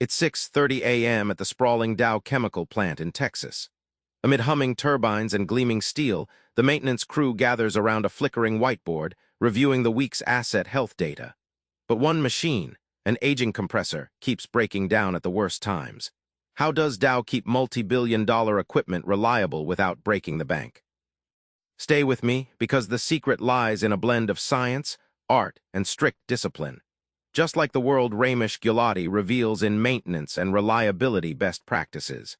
It's 6:30 a.m. at the sprawling Dow chemical plant in Texas. Amid humming turbines and gleaming steel, the maintenance crew gathers around a flickering whiteboard, reviewing the week's asset health data. But one machine, an aging compressor, keeps breaking down at the worst times. How does Dow keep multi-billion-dollar equipment reliable without breaking the bank? Stay with me, because the secret lies in a blend of science, art, and strict discipline. Just like the world Ramesh Gulati reveals in maintenance and reliability best practices.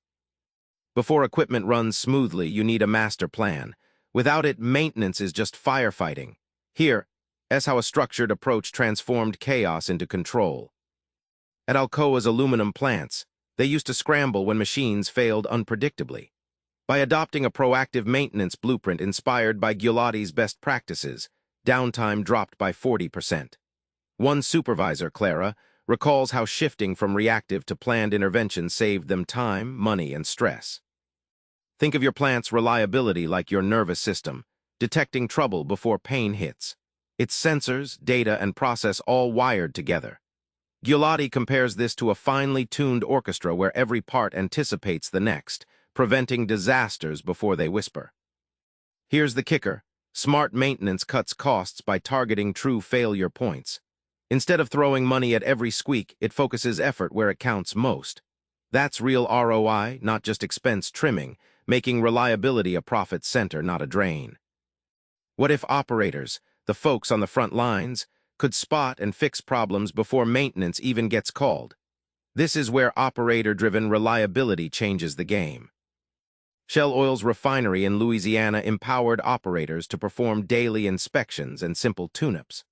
Before equipment runs smoothly, you need a master plan. Without it, maintenance is just firefighting. Here is how a structured approach transformed chaos into control. At Alcoa's aluminum plants, they used to scramble when machines failed unpredictably. By adopting a proactive maintenance blueprint inspired by Gulati's best practices, downtime dropped by 40%. One supervisor, Clara, recalls how shifting from reactive to planned intervention saved them time, money, and stress. Think of your plant's reliability like your nervous system, detecting trouble before pain hits. Its sensors, data, and process all wired together. Gulati compares this to a finely tuned orchestra where every part anticipates the next, preventing disasters before they whisper. Here's the kicker. Smart maintenance cuts costs by targeting true failure points. Instead of throwing money at every squeak, it focuses effort where it counts most. That's real ROI, not just expense trimming, making reliability a profit center, not a drain. What if operators, the folks on the front lines, could spot and fix problems before maintenance even gets called? This is where operator-driven reliability changes the game. Shell Oil's refinery in Louisiana empowered operators to perform daily inspections and simple tune-ups.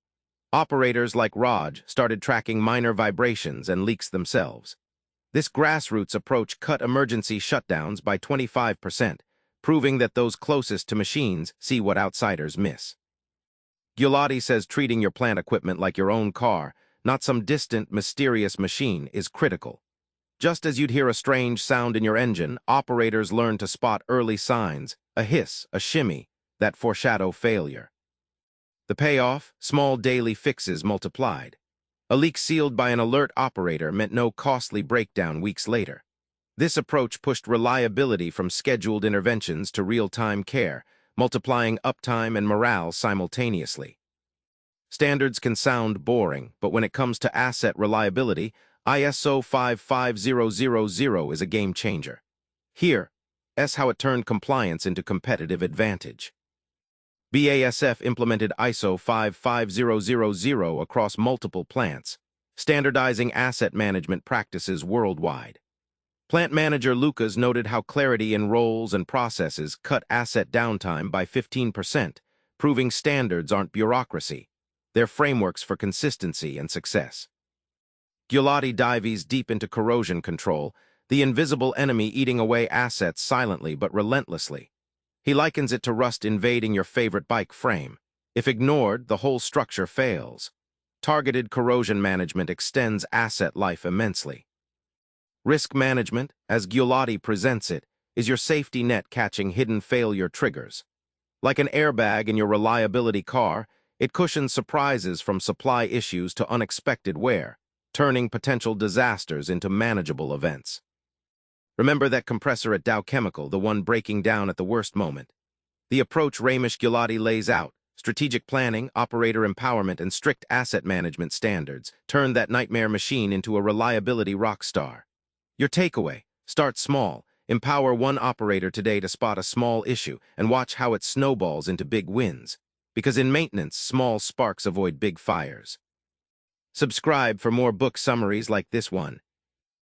Operators like Raj started tracking minor vibrations and leaks themselves. This grassroots approach cut emergency shutdowns by 25%, proving that those closest to machines see what outsiders miss. Gulati says treating your plant equipment like your own car, not some distant, mysterious machine, is critical. Just as you'd hear a strange sound in your engine, operators learn to spot early signs, a hiss, a shimmy, that foreshadow failure. The payoff? Small daily fixes multiplied. A leak sealed by an alert operator meant no costly breakdown weeks later. This approach pushed reliability from scheduled interventions to real-time care, multiplying uptime and morale simultaneously. Standards can sound boring, but when it comes to asset reliability, ISO 55000 is a game changer. Here is how it turned compliance into competitive advantage. BASF implemented ISO 55000 across multiple plants, standardizing asset management practices worldwide. Plant manager Lucas noted how clarity in roles and processes cut asset downtime by 15%, proving standards aren't bureaucracy. They're frameworks for consistency and success. Gulati dives deep into corrosion control, the invisible enemy eating away assets silently but relentlessly. He likens it to rust invading your favorite bike frame. If ignored, the whole structure fails. Targeted corrosion management extends asset life immensely. Risk management, as Gulati presents it, is your safety net catching hidden failure triggers. Like an airbag in your reliability car, it cushions surprises from supply issues to unexpected wear, turning potential disasters into manageable events. Remember that compressor at Dow Chemical, the one breaking down at the worst moment? The approach Ramesh Gulati lays out, strategic planning, operator empowerment, and strict asset management standards, turned that nightmare machine into a reliability rock star. Your takeaway: start small, empower one operator today to spot a small issue, and watch how it snowballs into big wins. Because in maintenance, small sparks avoid big fires. Subscribe for more book summaries like this one.